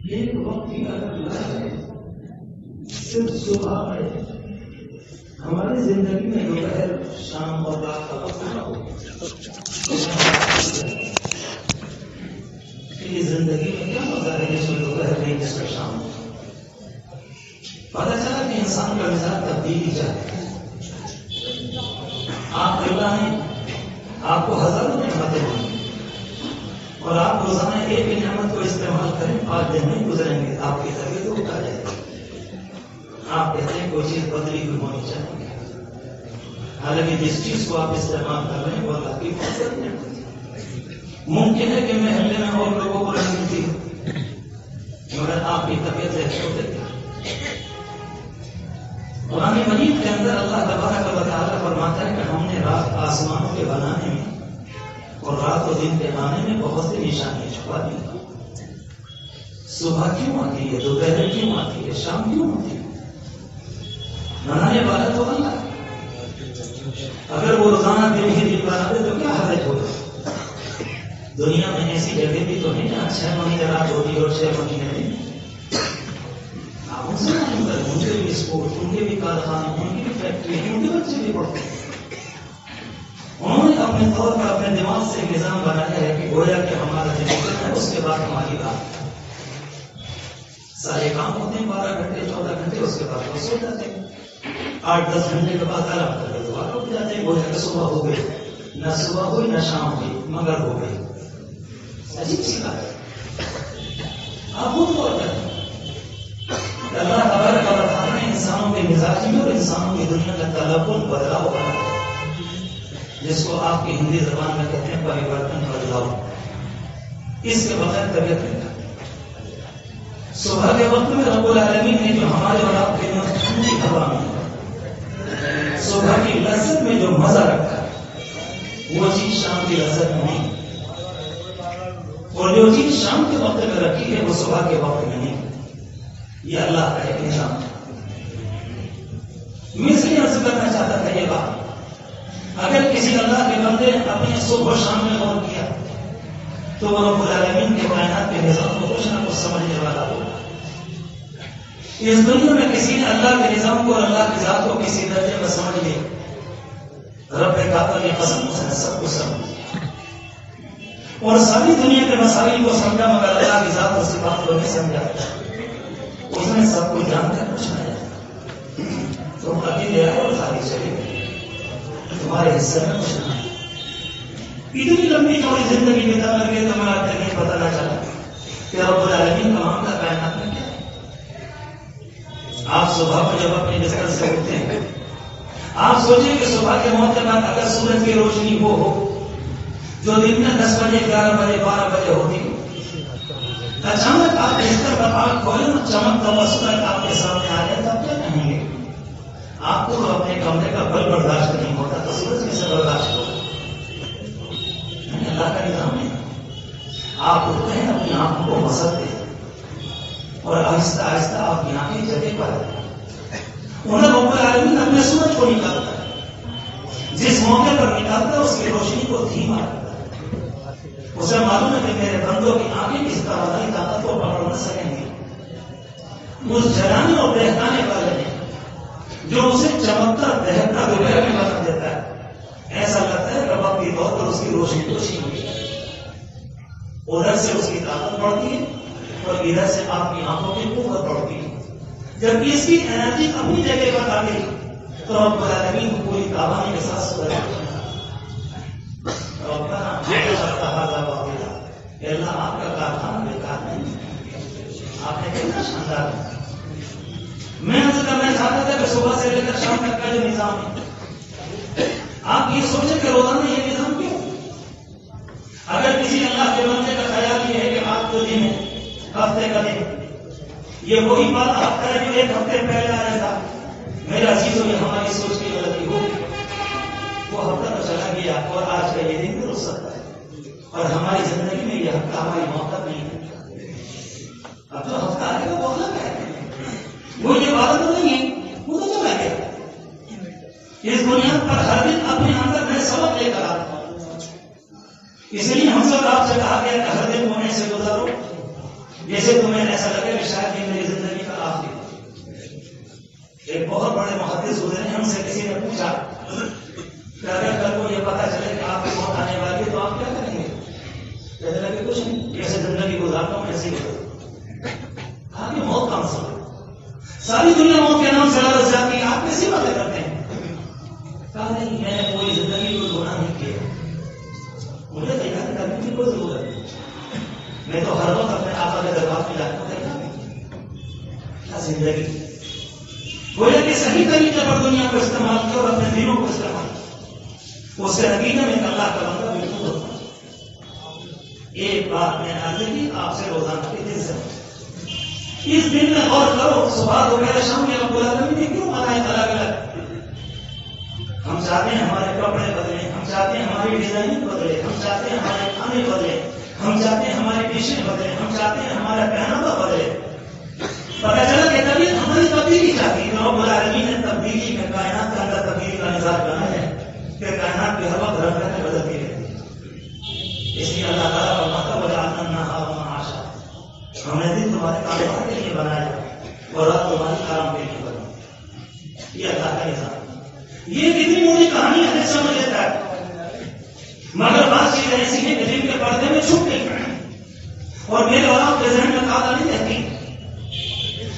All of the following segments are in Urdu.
ایک وقت کی اللہ ہے، صرف صبح ہے ہماری زندگی میں دوپہر شام اور رات کا وقت نہ ہو. یہ زندگی میں کیا مزہ ہے جس میں دوپہر نہیں جس میں شام ہو. پتا چلا کہ انسان کا مزاج تبدیلی چاہتے ہیں. آپ اللہ نے آپ کو ہزاروں نعمتیں دی اور آپ روزانہ ایک نعمت کو استعمال کریں، 5 دن نہیں گزریں گے آپ کی طبیعت اٹھا جائے گی. آپ کہتے ہیں کوئی چیز بدلی ہوئی ہونی چاہیے، حالانکہ جس چیز کو آپ استعمال کر رہے ہیں وہ اللہ کی فضل ہے. ممکن ہے کہ محلے میں اور لوگوں کو نہیں ملتی مگر آپ کی طبیعت چھوٹے تھے. قرآن مجید کے اندر اللہ تبارک و تعالیٰ فرماتا ہے کہ ہم نے رات آسمانوں کے بنانے میں اور رات و دن کے آنے میں بہت سی نشانیاں چھپا دی. صبح کیوں آتی ہے، دوپہر کیوں آتی ہے، شام کیوں آتی ہے؟ بنانے والا تو اللہ ہے. اگر وہ روزانہ دن ہی دن بنا دے تو کیا حرج ہوگا؟ دنیا میں ایسی جگہ بھی تو نہیں جہاں 6 مہینے رات ہوتی ہے اور 6 مہینے نہیں. آپ ان سے نہیں کریں، ان کے بھی اسپورٹ، ان کے بھی کارخانے، ان کی بھی فیکٹری، ان کے بچے بھی پڑھتے ہیں. انہوں نے اپنے طور پر اپنے دماغ سے نظام بنایا ہے کہ گویا کہ ہمارا دن ہے اس کے بعد ہماری رات. سارے کام ہوتے ہیں 12 گھنٹے 14 گھنٹے، اس کے بعد وہ سو جاتے ہیں. 8-10 گھنٹے کے بعد آرام کر کے دوبارہ اٹھ جاتے ہیں. گویا کہ صبح ہو گئی، نہ صبح ہوئی نہ شام ہوئی مگر ہو گئی. عجیب سی بات ہے. آپ خود غور کریں، اللہ تبارک و تعالیٰ نے انسانوں کے مزاج میں اور انسانوں کی دنیا کا تلقن بدلاؤ بنا، جس کو آپ کی ہندی زبان میں کہتے ہیں پریورتن بدلاؤ. اس کے بغیر طبیعت نہیں کرتی. صبح کے وقت میں رب العالمین نے جو ہمارے اور آپ کے اندر ٹھنڈی ہوا میں صبح کی لذت میں جو مزہ رکھا ہے وہ چیز شام کی لذت نہیں، اور جو چیز شام کے وقت میں رکھی ہے وہ صبح کے وقت میں نہیں. یہ اللہ کا ایک نظام ہے. میں اس لیے عرض کرنا چاہتا تھا یہ بات، اگر کسی اللہ کے بندے نے اپنے صبح و شام میں غور کیا تو وہ رب العالمین کے کائنات کے نظام کو کچھ نہ کچھ سمجھنے والا ہوگا. اس دنیا میں کسی نے اللہ کے نظام کو اور اللہ کی ذات کو کسی درجے میں سمجھ لیا، رب کعبہ کی قسم اس نے سب کچھ سمجھ لیا اور ساری دنیا کے مسائل کو سمجھا مگر اللہ کی ذات اور صفات کو نہیں سمجھا. اس نے سب کچھ جان کر کچھ نہیں تو اکیلے آئے اور خالی چلے گئے، تمہارے حصے میں کچھ نہیں. اتنی لمبی چوڑی زندگی بتا کر کے تمہارا تک پتہ نہ چلا کہ رب العالمین کا معاملہ کائنات میں کیا ہے. آپ صبح کو جب اپنے بستر سے اٹھتے ہیں آپ سوچیں کہ صبح کے موقع بعد اگر سورج کی روشنی وہ ہو جو دن میں 10 بجے 11 بجے 12 بجے ہوتی ہے، اچانک آپ بستر کا پاک کھولیں اور چمکتا ہوا سورج آپ کے سامنے آ جائے تو آپ کیا کہیں گے؟ آپ کو اپنے کمرے کا بل برداشت نہیں ہوتا تو سورج کیسے برداشت ہوگا؟ اللہ کا نظام ہے. آپ اٹھتے ہیں اپنی آنکھوں کو مسلتے ہیں اور آہستہ آہستہ آپ کی آنکھیں جگہ پر آتے ہیں. انہیں رب العالمین اپنے سورج کو نکالتا ہے، جس موقع پر نکالتا ہے اس کی روشنی کو دھیما رکھتا ہے. اسے معلوم ہے کہ میرے بندوں کی آنکھیں کس طرح کی طاقت کو پکڑ نہ سکیں گے. اس جلانے اور بہکانے والے نے جو اسے چمکتا بہکتا دوپہر میں بنا دیتا ہے، ایسا لگتا ہے کہ وقت کی طور پر اس کی روشنی کو چھین لی. ادھر سے اس کی طاقت بڑھتی ہے اور ادھر سے آپ کی آنکھوں کی قوت بڑھتی ہے. جب اس کی انرجی اپنی جگہ پر آ گئی تو رب العالمین کو پوری کابانی کے ساتھ سو جاتا ہے. اللہ آپ کا کارخانہ بیکار نہیں، آپ نے کتنا شاندار ہے. میں عرض کرنا چاہتا تھا کہ صبح سے لے کر شام تک کا جو نظام ہے آپ یہ سوچیں کہ روزانہ یہ نظام کیوں؟ اگر کسی اللہ کے بندے کا خیال یہ ہے کہ آپ جو دن ہے ہفتے کا دن یہ وہی بات ہفتہ ہے جو 1 ہفتے پہلے آیا تھا، میرا عزیزوں یہ ہماری سوچ کی غلطی ہوگی. وہ ہفتہ تو چلا گیا اور آج کا یہ دن بھی رک سکتا ہے اور ہماری زندگی میں یہ ہفتہ ہماری موقع نہیں ہے. اب جو ہفتہ آئے گا وہ الگ ہے، وہ یہ بات تو نہیں ہے، وہ تو چلا گیا. اس بنیاد پر ہر دن اپنے اندر میں سبق لے کر آتا ہوں. اس لیے ہم سب آپ سے کہا گیا کہ ہر دن ہونے سے گزارو جیسے تمہیں ایسا لگے کہ شاید یہ میری زندگی کا آخری ہے۔ ایک بہت بڑے محدث گزرے، ہم سے کسی نے پوچھا کہ اگر کل کو یہ پتا چلے کہ آپ کی موت آنے والی ہے تو آپ کیا کریں گے؟ کہنے لگے کچھ نہیں، جیسے زندگی گزارتا ہوں ایسے ہی گزارتا ہوں۔ کہا کہ موت کا مسئلہ ساری دنیا موت کے نام سے لالچ جاتی ہے، آپ کیسی باتیں کرتے ہیں؟ کہا نہیں، میں نے کوئی زندگی کو گناہ نہیں کیا، مجھے تیاری کرنے کی کوئی ضرورت نہیں، میں تو ہر وقت اپنے آقا کے دربار میں جاتا ہوں۔ کیا زندگی گویا کہ صحیح طریقے پر دنیا کو استعمال کیا اور اپنے دلوں کو استعمال کیا، اس کے نتیجے میں اللہ کا بندہ بالکل ہوتا ہے۔ ایک بات میں عرض کی آپ سے روزانہ کے دن سے اس دن میں غور کرو، صبح دوپہر شام کے رب العالمین نے کیوں بنائے الگ الگ؟ ہم چاہتے ہیں ہمارے کپڑے بدلے، ہم چاہتے ہیں ہماری ڈیزائن بدلے، ہم چاہتے ہیں ہمارے کھانے بدلے، ہم چاہتے ہیں ہماری ڈشیں بدلے، ہم چاہتے ہیں ہمارا پہناوا بدلے۔ پتا چلا کہ طبیعت ہماری تبدیلی چاہتی ہے، رب العالمین نے تبدیلی میں کائنات کے اندر تبدیلی کا نظام بنایا ہے کہ کائنات کی ہر وقت رنگیں بدلتی رہتی ہے۔ اس لیے اللہ تعالیٰ فرماتا ہے وجعلنا النہار معاشا، ہم نے دن تمہارے کاروبار کے لیے بنایا اور رات تمہاری آرام کے لیے بنائی۔ یہ اللہ کا نظام، یہ کتنی موٹی کہانی ہے سمجھ لیتا ہے، مگر بعض چیزیں ایسی ہیں کہ جن کے پردے میں چھپ گئی اور میرے اور آپ کے ذہن میں قاعدہ نہیں رہتی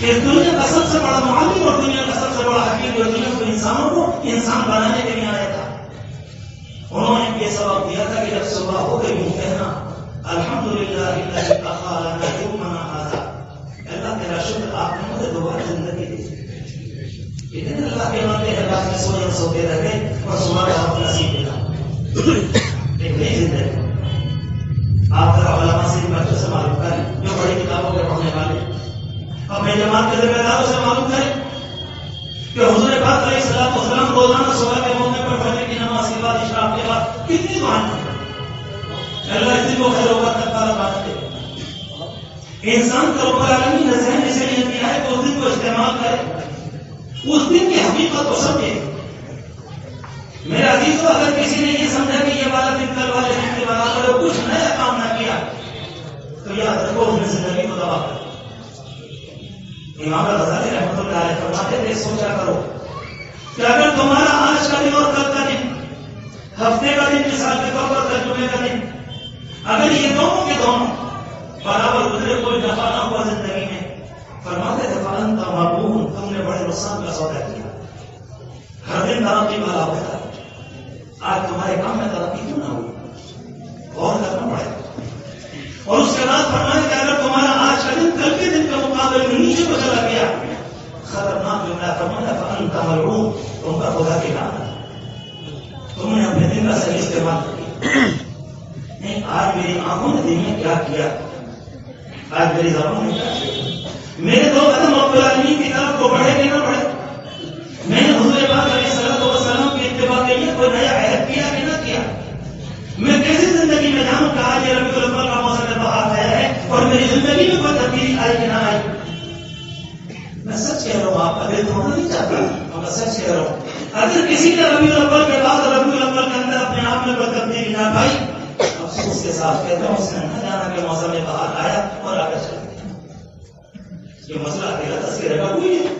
کہ دنیا کا سب سے بڑا معلم اور دنیا کا سب سے بڑا حکیم اور دنیا کو انسانوں کو انسان بنانے کے لیے آیا تھا۔ انہوں نے یہ سبق دیا تھا کہ جب صبح ہو گئی یوں کہنا الحمدللہ الذی احیانا یومنا ھذا، اللہ تیرا شکر آپ نے مجھے دوبارہ زندگی دی۔ اتنے اللہ کے بندے ہیں رات میں سوتے رہے اور صبح کا وقت نصیب ملا، ایک نئی زندگی۔ آپ ذرا علماء سے بچوں سے معلوم کریں جو بڑی کتابوں کے پڑھنے والے، اپنے جماعت کے ذمہ داروں سے معلوم کریں کہ حضور پاک علیہ الصلوۃ والسلام روزانہ صبح کے موقع پر فجر کی نماز کے بعد اشراق کے بعد کتنی دعائیں کرتے۔ اللہ اس دن کو خیر و برکت والا بنا دے۔ انسان کو رب العالمین نے ذہن اس لیے دیا ہے کہ اس دن کو استعمال کرے، اس دن کی حقیقت کو سمجھے۔ میرے عزیزو، اگر کسی نے یہ سمجھا کہ یہ والا دن کل والے دن کے برابر ہے، کچھ نیا کام نہ کیا تو یاد رکھو اس نے زندگی کو تباہ کر۔ امام غزالی رحمۃ اللہ علیہ فرماتے تھے سوچا کرو کہ اگر تمہارا آج کا دن اور کل کا دن، ہفتے کا دن، مثال کے طور پر ترجمے کا دن، اگر یہ دونوں کے دونوں برابر گزرے، کوئی نفع نہ ہوا زندگی میں، فرماتے تھے فانت مربوح، تم نے بڑے نقصان کا سودا کیا۔ ہر دن ترقی والا ہوتا ہے، آج تمہارے کام میں ترقی کیوں نہ ہوئی؟ غور کرنا پڑے گا۔ اور اس کے بعد فرمایا کہ اگر تمہارا آج کا دن کل کے دن کے مقابلے میں نیچے کو چلا گیا، خطرناک جملہ فرمایا فانت ملعون، تم کا خدا کی لعنت، تم نے اپنے دن کا صحیح استعمال کیا نہیں۔ آج میری آنکھوں نے دن میں کیا کیا، آج میری زبان نے کیا کیا، میرے دو قدم رب العالمین کی طرف کو بڑھے کہ نہ بڑھے، میں نے حضور پاک علیہ الصلوۃ والسلام کی اتباع کے لیے کوئی نیا عہد کیا کہ نہ کیا، میں کیسی زندگی میں جانوں کہ آج یہ ربیع الاول کا موسم بہار آیا ہے اور میری زندگی میں کوئی تبدیلی آئی کہ نہ آئی۔ میں سچ کہہ رہا ہوں، آپ کا دل توڑنا نہیں چاہتا، میں سچ کہہ رہا ہوں، اگر کسی نے ربیع الاول کے بعد ربیع الاول کے اندر اپنے آپ میں کوئی تبدیلی نہ پائی، افسوس کے ساتھ کہتا ہوں اس نے نہ جانا کہ موسم بہار آیا اور آگے چل گیا۔ یہ مسئلہ اکیلا تذکرے کا کوئی ہے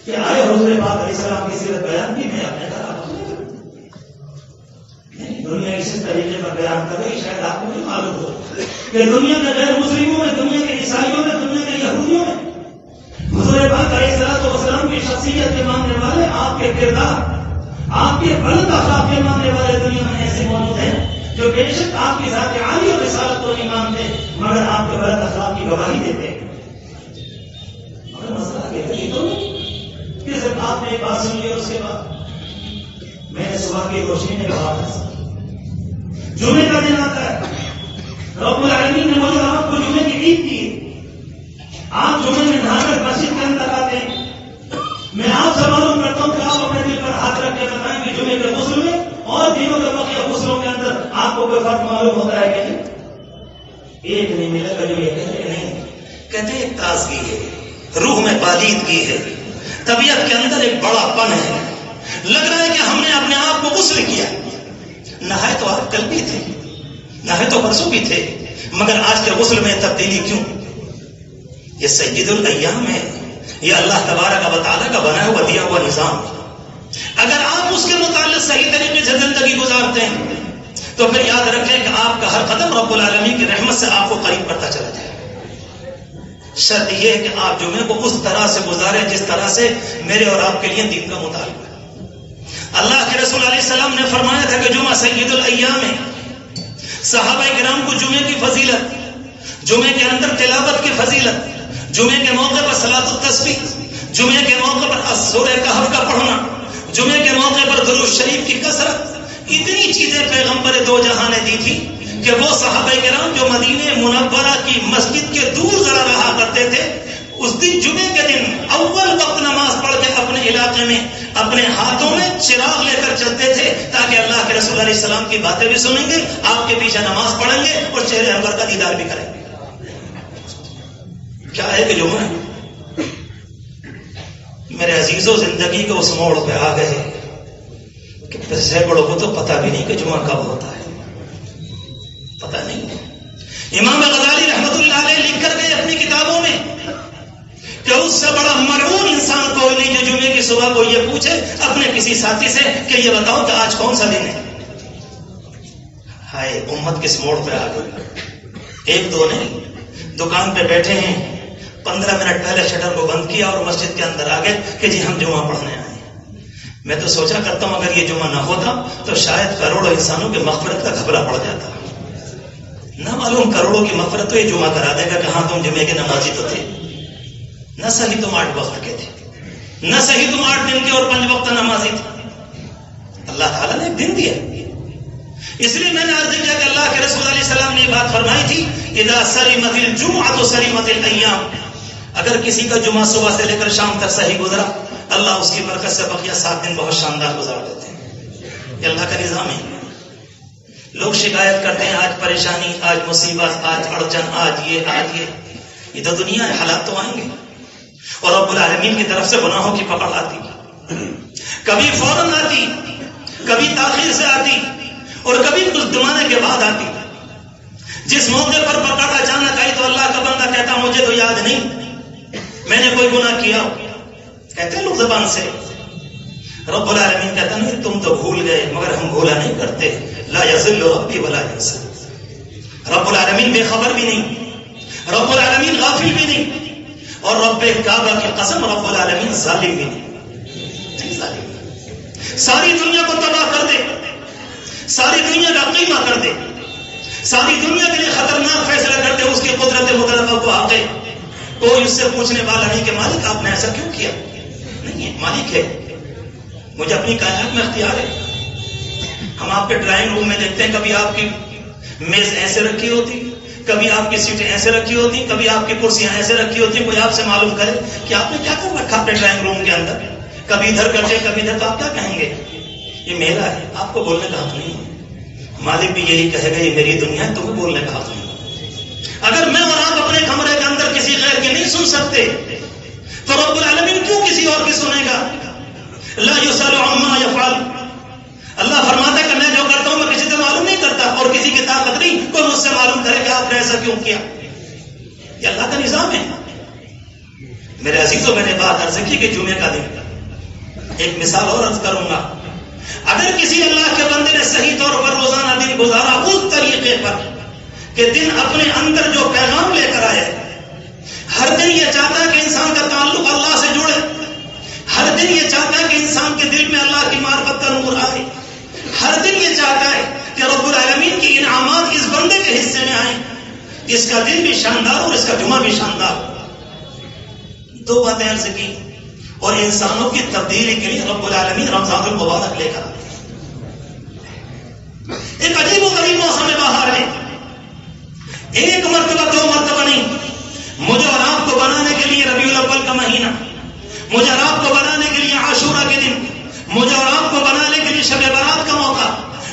کہ آئے حضور پاک علیہ السلام کی سیرت بیان کی، میں اپنے گھر دنیا اسی طریقے پر بیان کر رہی، شاید آپ کو نہیں معلوم ہو کہ دنیا کے غیر مسلموں میں، دنیا کے عیسائیوں میں، دنیا کے یہودیوں میں حضور پاک علیہ الصلوۃ والسلام کی شخصیت کے ماننے والے، آپ کے کردار، آپ کے بلند اخلاق کے ماننے والے دنیا میں ایسے موجود ہیں جو بے شک آپ کی ذات عالی اور رسالت کو نہیں مانتے مگر آپ کے بلند اخلاق کی گواہی دیتے ہیں۔ مگر مسئلہ یہ تو نہیں کہ صرف آپ نے ایک بات سن لی اور اس کے بعد میں نے صبح کی روشنی نے کہا جمعے کا دن آتا ہے، رب العالمین نے مجھے آپ کو جمعے کی عید دی، آپ جمعے میں نہا کر مسجد کے اندر آتے ہیں، میں آپ سے معلوم کرتا ہوں کہ آپ اپنے دل پر ہاتھ رکھ کے بتائیں کہ جمعے کے غسل میں اور دنوں کے بقیہ غسلوں کے اندر آپ کو کوئی فرق معلوم ہوتا ہے کہ نہیں؟ ایک نہیں ملے گا جو یہ کہتے نہیں، کہتے ایک تازگی ہے، روح میں پالیدگی ہے، طبیعت کے اندر ایک بڑا پن ہے، لگ رہا ہے کہ ہم نے اپنے آپ کو غسل کیا۔ نہائے تو آپ کل بھی تھے، نہائے تو پرسوں بھی تھے، مگر آج کے غسل میں تبدیلی کیوں؟ یہ سید الایام ہے، یہ اللہ تبارک و تعالیٰ کا بنا ہوا دیا ہوا نظام. اگر آپ اس کے متعلق صحیح طریقے سے زندگی گزارتے ہیں تو پھر یاد رکھیں کہ آپ کا ہر قدم رب العالمین کی رحمت سے آپ کو قریب کرتا چلا جائے. شرط یہ ہے کہ آپ جمعے کو اس طرح سے گزاریں جس طرح سے میرے اور آپ کے لیے دین کا مطالبہ ہے. اللہ کے رسول علیہ السلام نے فرمایا تھا کہ جمعہ سید الایام ہے. صحابہ کرام کو جمعے کی فضیلت، جمعے کے اندر تلاوت کی فضیلت، جمعے کے موقع پر صلاۃ التسبیح، جمعے کے موقع پر سورہ کہف کا پڑھنا، جمعے کے موقع پر درود شریف کی کثرت، اتنی چیزیں پیغمبر دو جہاں نے دی تھی کہ وہ صحابہ کرام جو مدینہ منورہ کی مسجد کے دور ذرا رہا کرتے تھے، اس دن جمعے کے دن اول وقت نماز پڑھ کے اپنے علاقے میں اپنے ہاتھوں میں چراغ لے کر چلتے تھے تاکہ اللہ کے رسول علیہ السلام کی باتیں بھی سنیں گے، آپ کے پیچھے نماز پڑھیں گے اور چہرے انور کا دیدار بھی کریں گے. کیا ہے کہ جمعہ میرے عزیزوں زندگی کے اس موڑ پہ آ گئے کہ سینکڑوں کو تو پتہ بھی نہیں کہ جمعہ کب ہوتا ہے، پتہ نہیں. امام غزالی رحمت اللہ علیہ لکھ کر گئے اپنی کتابوں میں کہ اس سے بڑا ملعون انسان کوئی نہیں جو جمعے کی صبح کو یہ پوچھے اپنے کسی ساتھی سے کہ یہ بتاؤ کہ آج کون سا دن ہے. ہائے امت کس موڑ پہ آ گئی. ایک دو نے دکان پہ بیٹھے ہیں، 15 منٹ پہلے شٹر کو بند کیا اور مسجد کے اندر آ گئے کہ جی ہم جمعہ پڑھنے آئے. میں تو سوچا کرتا ہوں اگر یہ جمعہ نہ ہوتا تو شاید کروڑوں انسانوں کی مغفرت کا گھبرا پڑ جاتا. نہ معلوم کروڑوں کی مغفرت تو یہ جمعہ کرا دے گا کہ ہاں تم جمعے کے نمازی تو تھے، نہ صحیح تم 8 وقت کے تھے، نہ صحیح تم 8 دن کے اور 5 وقت نمازی تھے. اللہ تعالیٰ نے ایک دن دیا. اس لیے میں نے عرض کیا کہ اللہ کے رسول علیہ السلام نے یہ بات فرمائی تھی اذا سلمت الجمعۃ سلمت الایام. اگر کسی کا جمعہ صبح سے لے کر شام تک صحیح گزرا اللہ اس کی برکت سے بقیہ 7 دن بہت شاندار گزار دیتے ہیں. یہ اللہ کا نظام ہے. لوگ شکایت کرتے ہیں آج پریشانی، آج مصیبت، آج اڑچن، آج یہ تو دنیا ہے، حالات تو آئیں گے. اور رب العالمین کی طرف سے گناہوں کی پکڑ آتی، کبھی فوراً آتی، کبھی تاخیر سے آتی اور کبھی کچھ زمانے کے بعد آتی. جس موقع پر پکڑ اچانک آئی تو اللہ کا بندہ کہتا مجھے تو یاد نہیں میں نے کوئی گناہ کیا. کہتے ہیں لوگ زبان سے. رب العالمین کہتا نہیں تم تو بھول گئے مگر ہم بھولا نہیں کرتے. لا یضل ربی ولا ینسى. رب العالمین بے خبر بھی نہیں، رب العالمین غافل بھی نہیں، اور رب کعبہ کی قسم رب العالمین ظالم بھی نہیں. ساری دنیا کو تباہ کر دے، ساری دنیا کا قیمہ کر دے، ساری دنیا کے لیے خطرناک فیصلہ کرتے اس کی قدرت مطلقہ کو آگے کوئی اس سے پوچھنے والا نہیں کہ مالک آپ نے ایسا کیوں کیا. نہیں ہے، مالک ہے، مجھے اپنی کائنات میں اختیار ہے. ہم آپ کے ڈرائنگ روم میں دیکھتے ہیں کبھی آپ کی میز ایسے رکھی ہوتی، کبھی آپ کی سیٹیں ایسے رکھی ہوتی، کبھی آپ کی کرسیاں ایسے رکھی ہوتی. کوئی آپ سے معلوم کرے کہ آپ نے کیا کر رکھا اپنے ڈرائنگ روم کے اندر، کبھی ادھر کرتے کبھی ادھر، تو آپ کیا کہیں گے یہ میرا ہے، آپ کو بولنے کا حق نہیں ہے. مالک بھی یہی کہے گا یہ میری دنیا ہے، تمہیں بولنے کا حق نہیں. اگر میں اور آپ اپنے کمرے کے اندر کسی غیر کی نہیں سن سکتے تو رب العالمین کیوں کسی اور کی سنے گا؟ لا یسأل عما یفعل. اللہ فرماتا ہے کہ میں جو کرتا ہوں میں کسی سے معلوم نہیں کرتا، اور کسی کی طاقت نہیں کوئی مجھ سے معلوم کرے کہ آپ نے ایسا کیوں کیا. یہ اللہ کا نظام ہے. میرے عزیزوں میں نے بات عرض کی کہ جمعے کا دن، ایک مثال اور عرض کروں گا. اگر کسی اللہ کے بندے نے صحیح طور پر روزانہ دن گزارا اس طریقے پر کہ دن اپنے اندر جو پیغام لے کر آئے، ہر دن یہ چاہتا ہے کہ انسان کا تعلق اللہ سے جڑے، ہر دن یہ چاہتا ہے کہ انسان کے دل میں اللہ کی معرفت کا نور آئے، ہر دن یہ چاہتا ہے کہ رب العالمین کی انعامات اس بندے کے حصے میں آئیں، اس کا دن بھی شاندار اور اس کا جمعہ بھی شاندار. 2 باتیں عرض کی. اور انسانوں کی تبدیلی کے لیے رب العالمین رمضان المبارک لے کر آتے. ایک عجیب و غریب موسم بہار ہے. ایک مرتبہ 2 مرتبہ نہیں، مجھے اور آپ کو بنانے کے لیے ربیع الاول کا مہینہ، مجھے اور آپ کو بنانے کے لیے عاشورہ کے دن، مجھے اور آپ کو بنانے کے لیے شب برات کا موقع،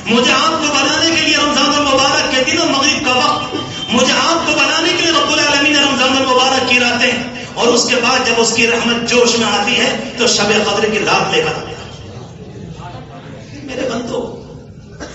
مجھے آپ کو بنانے کے لیے رمضان المبارک کے دن اور مغرب کا وقت، مجھے آپ کو بنانے کے لیے رب العالمین نے رمضان المبارک کی راتیں، اور اس کے بعد جب اس کی رحمت جوش میں آتی ہے تو شب قدر کی رات لے کر